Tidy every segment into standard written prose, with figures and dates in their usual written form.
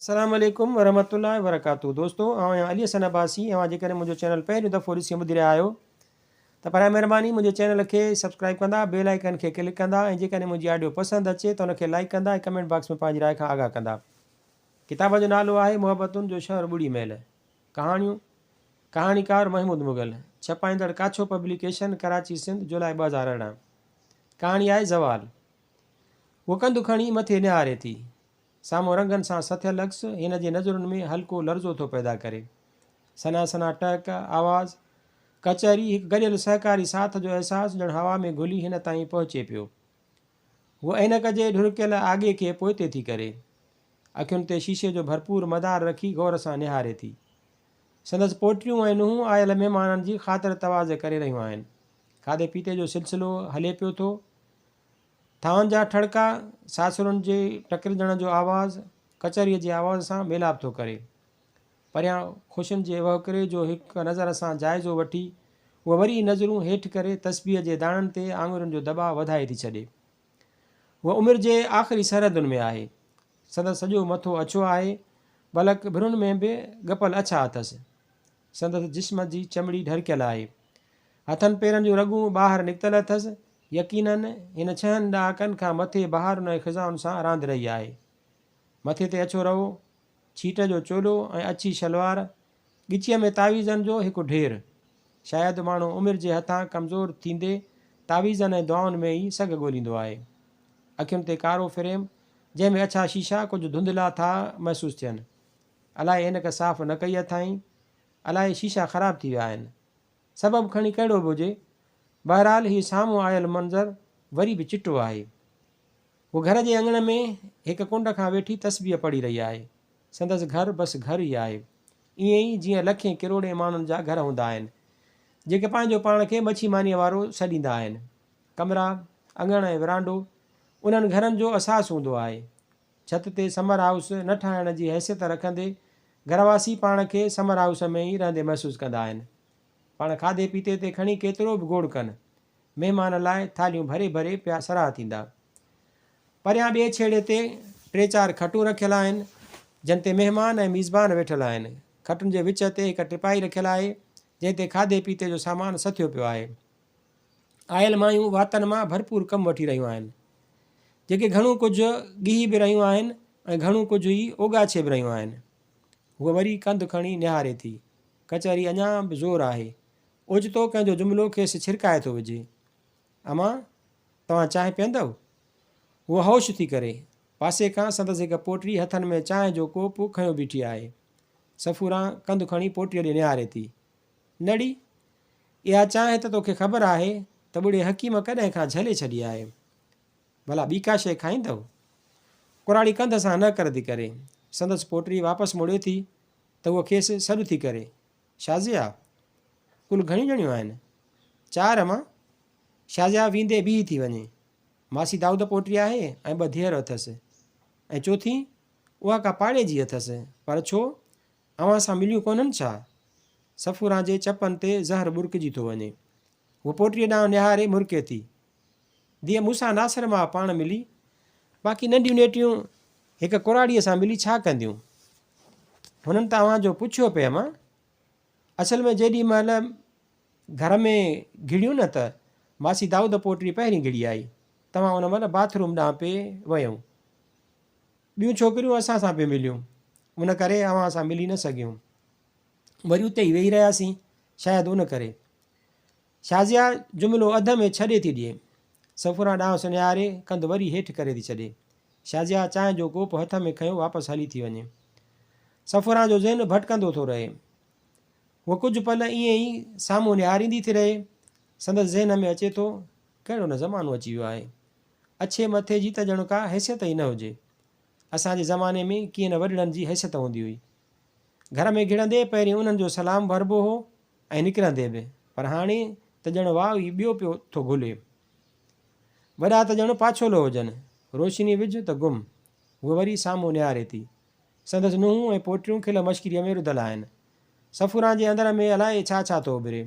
अस्सलाम वालेकुम वरहमतुल्लाहि वबरकातुहू। दोस्तों आउं अली हसन अब्बासी। जेकॾहिं मुंहिंजो चैनल पहिरियों दफ़ो ॾिसी ॿुधी रहिया आहियो त पर महिरबानी मुंहिंजे चैनल खे सब्सक्राइब कंदा, बेल आइकन खे क्लिक कंदा ऐं जेकॾहिं मुंहिंजी ऑडियो पसंदि अचे त उनखे लाइक कंदा ऐं कमेंट बॉक्स में पंहिंजी राय खां आगाह कंदा। किताब जो नालो आहे मुहबतुनि जो शहर ॿुड़ी महल। कहाणियूं कहाणीकार महमूद मुग़ल। छपाईंदड़ काछो पब्लिकेशन, कराची सिंध, जुलाई 2018। कहाणी आहे ज़वाल। उहो कंधु खणी मथे निहारे थी। साम्हूं रंगनि सां सथियल अक्स हिन जे नज़रुनि में हल्को लर्ज़ो थो पैदा करे। सना सना टहक आवाज़ कचहरी हिकु गॾियल सहकारी साथ जो अहसासु ॼण हवा में घुली हिन ताईं पहुचे पियो। उहो ऐनक जे ढुरकियल आगे खे पोइते थी करे अखियुनि ते शीशे जो भरपूर मदार रखी गौर सां निहारे थी। संदसि पोटियूं ऐं नुंहुं आयल महिमाननि जी ख़ातिर तवाज़ करे रहियूं आहिनि। खाधे पीते जो सिलसिलो हले पियो थो। थांवनि जा ठड़का, सासुरनि जे टकिरजण जो आवाज़ु कचहरीअ जे आवाज़ सां मेलाप थो करे। परियां ख़ुशियुनि जे वहकिरे जो हिकु नज़र सां जाइज़ो वठी उहा वरी नज़रूं हेठि करे तस्बीह जे दाणनि ते आङुरियुनि जो दॿाउ वधाए थी छॾे। उहा उमिरि जे आख़िरी सरहदुनि में आहे। संदसि सॼो मथो अछो आहे, बलक भिरुनि में बि गपल अछा अथसि। संदसि जिस्म जी चमड़ी ढरकियल आहे। हथनि पेरनि जूं रॻूं ॿाहिरि निकितल अथसि। यकीनन हिन 6 ॾहाकनि खां मथे बहारुनि ऐं ख़िज़ाउनि सां रांदि रही आहे। मथे ते अछो रओ, छीट जो चोलो ऐं अछी शलवार, ॻिचीअ में तावीज़नि जो हिकु ढेर। शायदि माण्हू उमिरि जे हथां कमज़ोर थींदे तावीज़नि ऐं दुआउनि में ई सघ ॻोल्हींदो आहे। अखियुनि ते कारो फ्रेम जंहिंमें अछा शीशा कुझु धुंधला था महसूसु थियनि। अलाए ऐनक साफ़ न कई अथाईं, अलाए शीशा ख़राबु थी विया आहिनि। सबबु खणी कहिड़ो बि हुजे, बहरहाल हीउ साम्हूं आयल मंज़रु वरी बि चिटो आहे। उहो घर जे अङण में हिकु कुंड खां वेठी तस्बीह पढ़ी रही आहे। संदसि घर बसि घर ई आहे, ईअं ई जीअं लखे किरोड़े माण्हुनि जा घर हूंदा आहिनि जेके पंहिंजो पाण खे मछीमानीअ वारो छॾींदा आहिनि। कमरा, अङण ऐं विरांडो उन्हनि घरनि जो असासु हूंदो आहे। छत ते समर हाउस न ठाहिण जी हैसियत रखंदे घरवासी पाण खे समर हाउस में ई रहंदे महसूसु कंदा आहिनि। पाण खाधे पीते ते खणी केतिरो बि गोड़ कनि, महिमान लाइ थालियूं भरे भरे पिया सराह थींदा। परियां ॿिए छेड़े ते 3-4 खटूं रखियल आहिनि जिन ते महिमान ऐं मीज़बान वेठल आहिनि। खटुनि जे विच ते हिकु टिपाई रखियल आहे जंहिं ते खाधे पीते जो सामान सथियो पियो आहे। आयल मायूं वातनि मां भरपूर कमु वठी रहियूं आहिनि, जेके घणो कुझु ॻीही बि रहियूं आहिनि ऐं घणो कुझु ई ओगाछे बि रहियूं आहिनि। हूअ वरी कंधु खणी निहारे थी। कचहरी अञा बि ज़ोर आहे। ओचितो कंहिंजो जुमिलो खेसि छिरकाए थो विझे। अमा, तव्हां चांहि पीअंदव? उहा होश थी करे पासे खां संदसि हिकु पोटी हथनि में चांहि जो कोप खयो बीठी आहे। सफ़ूरा कंधु खणी पोटीअ ॾे निहारे थी। नड़ी, इहा चांहि त तोखे ख़बर आहे त ॿुढे हकीम कॾहिं खां झले छॾी आहे। भला ॿी का शइ खाईंदव? कुराड़ी कंध सां न कर थी करे संदसि पोटी वापसि मुड़े थी त उहो खेसि सॾु थी करे, शाज़िया, कुल घणियूं ॼणियूं आहिनि? 4 अमा। शाज़िया वींदे बीही थी वञे। मासी दाऊद पोटी आहे ऐं 2 धीअर अथसि ऐं चोथी उहा का पाड़े जी अथसि। पर छो, अव्हां सां मिलियूं कोन्हनि छा? सफ़ूरा जे चपनि ते ज़हर बुरकिजी थो वञे। उहो पोटीअ ॾांहुं निहारे मुरके थी। धीअ मूंसां नासिर मां पाण मिली, बाक़ी नंढियूं नेटियूं हिकु कुराड़ीअ सां मिली छा कंदियूं? हुननि त अव्हां जो पुछियो पिए अमा। असल में जेॾी महिल घर में घिड़ियूं न त मासी दाऊद पोटी पहिरीं घिड़ी आई। तव्हां उन महिल बाथरूम ॾांहुं पिए वियूं। ॿियूं छोकिरियूं असां सां पिए मिलियूं, उन करे अव्हां सां मिली न सघियूं। वरी उते ई वेही रहियासीं, शायदि उन करे। शाज़िया जुमिलो अध में छॾे थी ॾिए। सफ़ूरा ॾांहुं निहारे कंधु वरी हेठि करे थी छॾे। शाज़िया चांहि जो कोप हथ में खयो वापसि हली थी वञे। सफ़ूरा जो ज़हन भटकंदो थो रहे। उहो कुझु पल ईअं ई साम्हूं निहारींदी थी रहे। संदसि ज़हन में अचे थो, कहिड़ो न ज़मानो अची वियो आहे। अछे मथे जी त ॼण का हैसियत ई न हुजे। असांजे ज़माने में कीअं न वॾड़नि जी हैसियत हूंदी हुई। घर में घिड़ंदे पहिरीं उन्हनि जो सलाम भरबो हो ऐं निकिरंदे बि, पर हाणे त ॼण वाह ई ॿियो पियो थो घुले। वॾा त ॼण पाछोलो हुजनि, रोशनी विझ त गुम। उहा वरी साम्हूं निहारे थी। संदसि नुंहुं ऐं पोटियूं खिल मश्किरीअ में रुधल आहिनि। सफ़ूरा जे अंदर में अलाए छा छा थो उभिरे।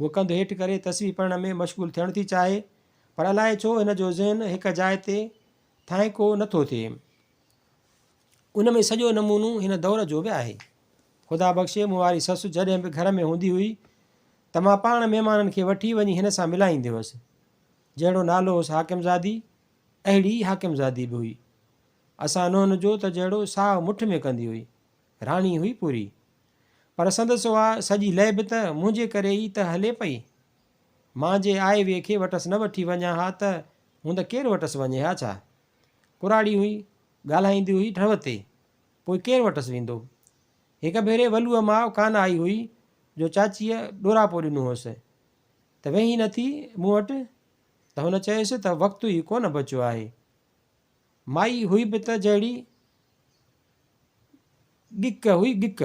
उहो कंधु हेठि करे तस्वीर पढ़ण में मशग़ूलु थियणु थी चाहे, पर अलाए छो हिन जो ज़हन हिकु जाइ ते थांको नथो थिए। उन में सॼो नमूनो हिन दौर जो बि आहे। ख़ुदा बख़्शे मूं वारी ससु जॾहिं बि घर में हूंदी हुई त मां पाण महिमाननि खे वठी वञी हिन सां मिलाईंदी हुअसि। जहिड़ो नालो हुअसि हाकिमज़ादी, अहिड़ी हाकिमज़ादी बि हुई। असां नूंहंनि जो त जहिड़ो साहु मुठ में कंदी हुई, राणी हुई पूरी। पर संदसि उहा सॼी लइ बि त मुंहिंजे करे ई त हले पई। मां जे आए विए खे वटसि न वठी वञा हा त हूं त केरु वटसि वञे हा छा? कुराड़ी हुई, ॻाल्हाईंदी हुई ढव ते, पोइ केरु वटसि वेंदो? हिकु भेरे वलूअ माउ कान आई हुई जो चाचीअ ॾोरापो ॾिनो हुअसि त वेही नथी मूं वटि, त हुन चयसि त वक़्तु ई कोन बचियो आहे। माई हुई बि त जहिड़ी गिक हुई, गिक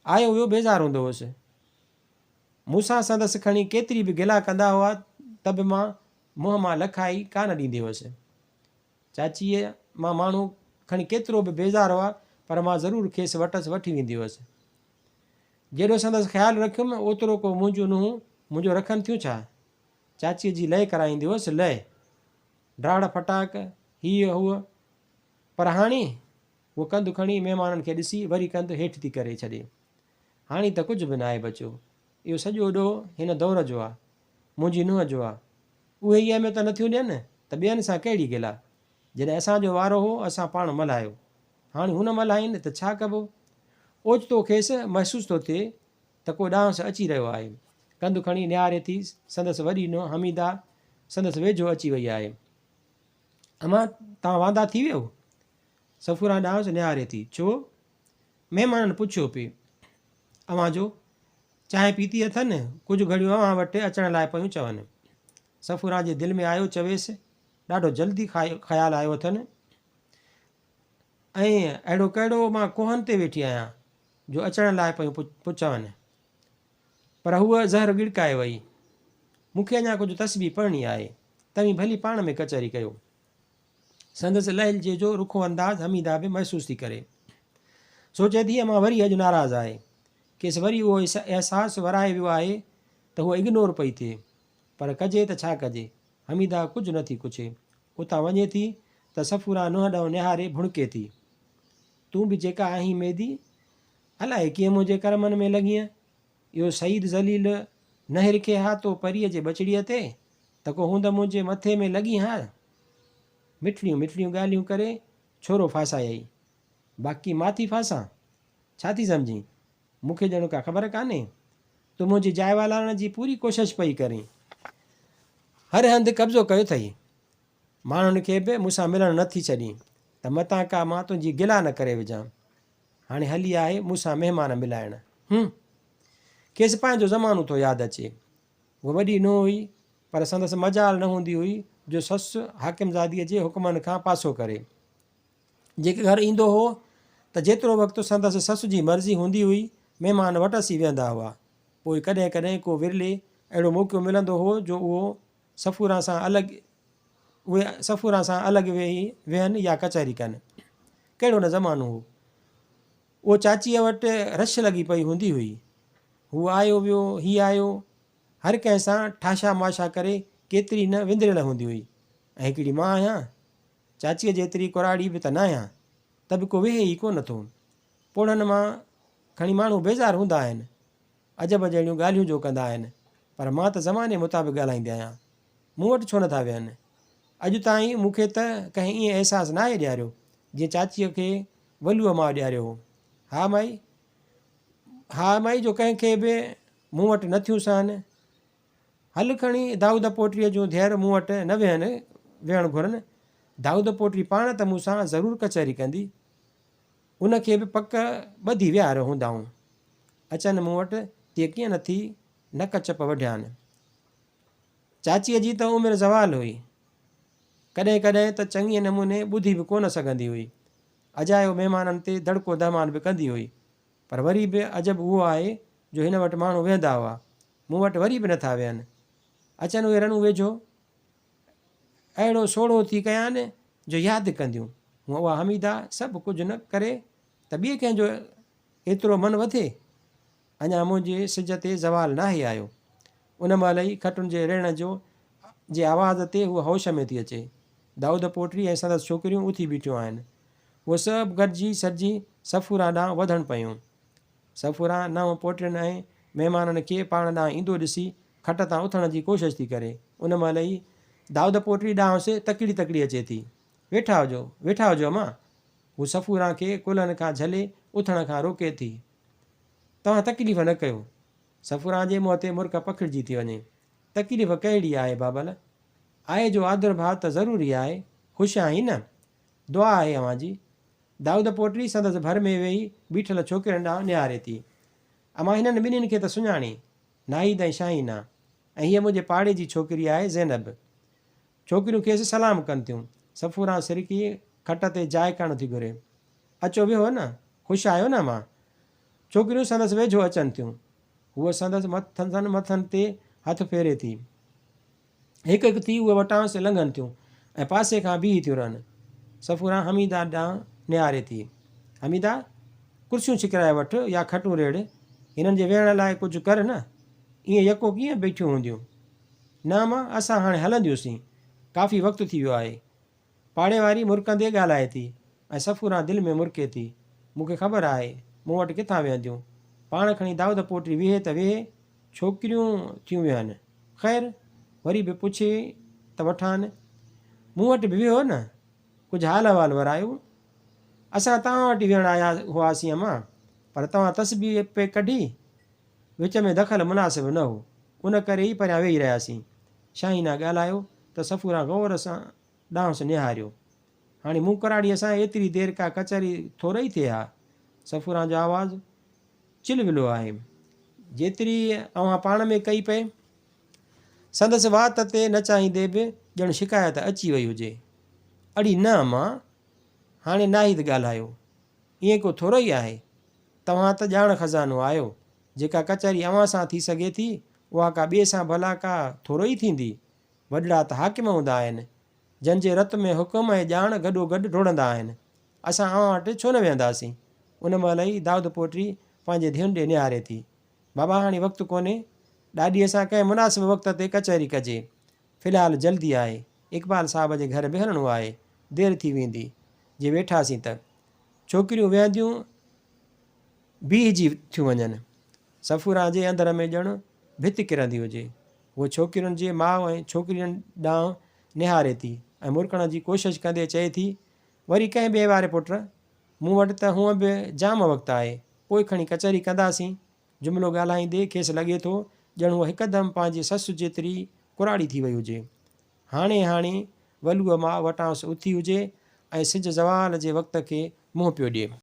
आयो वियो बेज़ार हूंदो हुअसि। मूंसां संदसि खणी केतिरी बि गिला कंदा हुआ त बि मां मुंहं मां लखाई कान ॾींदी हुअसि। चाचीअ मां माण्हू खणी केतिरो बि बेज़ार हुआ पर मां ज़रूरु खेसि वटसि वठी वेंदी हुअसि। जेॾो संदसि ख़्यालु रखियुमि ओतिरो को मुंहिंजो नुंहुं मुंहिंजो रखनि थियूं छा? चाचीअ जी लय कराईंदी हुअसि, लय ड्राड़ फटाक हीअ हूअ। पर हाणे उहो कंधु खणी महिमाननि खे ॾिसी वरी कंधु हेठि थी करे छॾे। हाणे त कुझु बि न आहे बचियो। इहो सॼो ॾोहु हिन दौर जो आहे, मुंहिंजी नुंहं जो आहे। उहे ई अहमियत नथियूं ॾियनि त ॿियनि सां कहिड़ी गिला? जॾहिं असांजो वारो हो असां पाण मल्हायो, हाणे हुन मल्हाइनि त छा कबो? ओचितो खेसि महसूसु थो थिए त को डांस अची रहियो आहे। कंधु खणी निहारे थी संदसि वॾी नुंहुं हमीदा संदसि वेझो अची वई आहे। अमां तव्हां वांदा थी वियो? सफ़ूरा ॾांहुं निहारे थी। छो? महिमाननि पुछियो पिए। अव्हां जो चांहि पीती अथनि, कुझु घड़ियूं अव्हां वटि अचण लाइ पियूं चवनि। सफ़ूरा जे दिलि में आयो, चवेसि ॾाढो जल्दी ख़्यालु आयो अथनि, ऐं अहिड़ो कहिड़ो मां कोहनि ते वेठी आहियां जो अचण लाइ पियूं चवनि। पर हूअ ज़हर गिड़काए वई। मूंखे अञा कुझु तस्बीह पढ़णी आहे, तव्हीं भली पाण में कचहरी कयो। संदसि लहजे जो रुखो अंदाज़ हमीदा बि महसूसु थी करे। सोचे थी अमां वरी अॼु नाराज़ु आहे। खेसि वरी उहो अहसासु वराए वियो आहे त हूअ इग्नोर पई थिए। पर कजे त छा कजे? हमीदा कुझु नथी पुछे। उतां वञे थी त सफ़ूरा नुंहं ॾांहुं निहारे भुणके थी। तूं बि जेका आहीं मेदी, अलाए कीअं मुंहिंजे करमनि में लॻीअं। इहो सईद ज़लील न हिरखे हा तो परीअ जे बचड़ीअ ते त को हूंद मुंहिंजे मथे में लॻी हा। मिठड़ियूं मिठड़ियूं ॻाल्हियूं करे छोरो फासायई, बाक़ी मां थी फासां? छा थी सम्झी? मूंखे ॼणो का ख़बर कान्हे। तूं मुंहिंजी जाइ वालाइण जी पूरी कोशिशि पई करीं, हर हंधि कब्ज़ो कयो अथई। माण्हुनि खे बि मूंसां मिलणु नथी छॾीं त मतां का मां तुंहिंजी गिला न करे विझां। हाणे हली आहे मूंसां महिमान मिलाइणु। खेसि पंहिंजो ज़मानो थो यादि अचे। उहा वॾी नुंहुं हुई, पर संदसि मजाल न हूंदी हुई जो ससु हाकिमज़ादीअ जे हुकमनि खां पासो करे। जेके घर ईंदो हो त जेतिरो वक़्तु संदसि ससु जी मर्ज़ी हूंदी हुई महिमान वटसि ई वेहंदा हुआ। पोइ कॾहिं कॾहिं को विरले अहिड़ो मौक़ो मिलंदो हो जो सफ़ूरा सां अलॻि वेहनि या कचहरी कनि। कहिड़ो न ज़मानो हो। उहो चाचीअ वटि रश लॻी पई हूंदी हुई। हू आयो वियो, हीउ आयो, हर कंहिं सां ठाशा माशा करे केतिरी न विंदरियल हूंदी हुई। ऐं हिकिड़ी मां आहियां, चाचीअ जेतिरी कुराड़ी बि त न आहियां, त बि को वेहे ई कोन थो। पोड़नि मां खणी माण्हू बेज़ार हूंदा आहिनि, अजब जहिड़ियूं ॻाल्हियूं जो कंदा आहिनि। पर मां त ज़माने मुताबिक़ ॻाल्हाईंदी आहियां। मूं वटि छो नथा वेहनि? अॼु ताईं मूंखे त कंहिं ईअं अहसासु न आहे ॾियारियो जीअं चाचीअ खे वलूअ मां ॾियारियो हो। हा माई जो कंहिंखे बि मूं वटि न थियूं सहनि। हल खणी दाऊद पोटीअ जूं धीअर मूं वटि न वेहणु घुरनि। दाऊद पोटी पाण त मूंसां ज़रूरु कचहरी कंदी, उनखे बि पक ॿधी विहार हूंदाऊं। अचनि मूं वटि तीअं कीअं नथी नक चप वढियानि। चाचीअ जी त उमिरि ज़वाल हुई, कॾहिं कॾहिं त चङीअ नमूने ॿुधी बि कोन सघंदी हुई। अजायो महिमाननि ते दड़को दहमान बि कंदी हुई। पर वरी बि अजब उहो आहे जो हिन वटि माण्हू वेहंदा हुआ, मूं वटि वरी बि नथा वेहनि। अचनि उहे रणू वेझो, अहिड़ो सोढ़ो थी कयानि जो यादि कंदियूं। हूअं उहा हमीदा सभु कुझु न करे त ॿिए कंहिंजो एतिरो मन वधे। अञा मुंहिंजे सिज ते ज़वाल नाहे आयो। उन महिल ई खटुनि जे रिहण जे आवाज़ ते हूअ होश में थी अचे। दाऊद पोटी ऐं संदसि छोकिरियूं उथी बीठियूं आहिनि। उहे सभु गॾिजी सॾिजी सफ़ूरा ॾांहुं वधणु पियूं। सफ़ूरा नव पोटियुनि ऐं महिमाननि खे पाण ॾांहुं ईंदो ॾिसी खट तां उथण जी कोशिशि थी करे। उन महिल ई दाऊद पोटी ॾांहुंसि तकिड़ी तकिड़ी अचे थी। वेठा हुजो अम्मा। हू सफ़ूरा खे कुल्हनि खां झले उथण खां रोके थी। तव्हां तकलीफ़ न कयो। सफ़ूरा जे मुंहं ते मुर्क पखिड़िजी थी वञे। तकलीफ़ कहिड़ी आहे बाबल? आहे जो आदुरभाव त ज़रूरी आहे। ख़ुशि आहीं न? दुआ आहे अव्हां जी। दाऊद पोटी संदसि भर में वेही बीठल छोकिरनि ॾांहुं निहारे थी। अमां हिननि ॿिन्हिनि खे त सुञाणी, नाहिद ऐं शाहीना, ऐं हीअ मुंहिंजे पाड़े जी छोकिरी आहे ज़ैनब। छोकिरियूं खेसि सलाम कनि थियूं। सफ़ूरा सिरकी खट ते जाइ करणु थी घुरे। अचो वियो न, ख़ुशि आहियो न मां? छोकिरियूं संदसि वेझो अचनि थियूं। हूअ संदसि मथनि ते हथु फेरे थी। हिकु हिकु थी उहे वटांसि लंघनि थियूं ऐं पासे खां बीही थियूं रहनि। सफ़ूरा हमीदा ॾांहुं निहारे थी। हमीदा, कुर्सियूं छिकिराए वठि या खटूं रेड़, हिननि जे वेहण लाइ कुझु कर न। ईअं यको कीअं बीठियूं हूंदियूं? न मां, असां हाणे हलंदियूंसीं, काफ़ी वक़्तु थी वियो आहे। पाड़े वारी मुरकंदे ॻाल्हाए थी ऐं सफ़ूरा दिलि में मुरके थी। मूंखे ख़बर आहे मूं वटि किथां वेहंदियूं। पाण खणी दाऊद पोटी वेहे त वेहे, छोकिरियूं थियूं वेहनि। ख़ैरु, वरी बि पुछे त वठान, मूं वटि बि वेहो न, कुझु हाल अहिवाल वरायो। असां तव्हां वटि वेहण आया हुआसीं अम्मा, पर तव्हां तस्बीह पे कढी। विच में दख़ल मुनासिबु न हो, उन करे ई परियां वेही रहियासीं। शाहीना ॻाल्हायो त सफ़ूरा गौर सां ॾांहुंसि निहारियो। हाणे मूं कराड़ीअ सां एतिरी देरि का कचहरी थोरो ई थिए हा। सफ़ूरा जो आवाज़ु चिलविलो आहे, जेतिरी अव्हां पाण में कई पए। संदसि वात ते न चाहींदे बि ॼण शिकायत अची वई हुजे। अड़ी न अम्मा, हाणे नाहिद ॻाल्हायो। ईअं को थोरो ई आहे। तव्हां त ॼाण खज़ानो आहियो। जेका कचहरी अव्हां सां थी सघे थी, उहा का ॿिए सां भला का थोरो ई थींदी। वॾड़ा त हाकिम हूंदा आहिनि, जंहिंजे रत में हुकुम ऐं ॼाण गॾोगॾु डोड़ंदा आहिनि। असां अव्हां वटि छो न वेहंदासीं? उन महिल ई दाऊद पोटी पंहिंजे धीअनि ॾे निहारे थी। बाबा, हाणे वक़्तु कोन्हे। ॾाॾीअ सां कंहिं मुनासिब वक़्त ते कचहरी कजे। फ़िलहालु जल्दी आहे। इक़बाल साहिब जे घर बि हलणो आहे। देरि थी वेंदी जे वेठासीं त। छोकिरियूं वेहंदियूं बीहजी थियूं वञनि। सफ़ूरा जे अंदर में ॼण भित किरंदी हुजे। उहो छोकिरियुनि जे माउ ऐं छोकिरियुनि ॾांहुं निहारे थी ऐं मुरकण जी कोशिशि कंदे चए थी, वरी कंहिं ॿिए वारे पुट, मूं वटि त हूअं बि जाम वक़्तु आहे, पोइ खणी कचहरी कंदासीं। जुमिलो ॻाल्हाईंदे खेसि लॻे थो ॼण उहा हिकदमि पंहिंजी ससु जेतिरी कुराड़ी थी वई हुजे। हाणे वलूअ मां वटांसि उथी हुजे ऐं सिज ज़वाल जे वक़्त खे मुंहुं पियो ॾिए।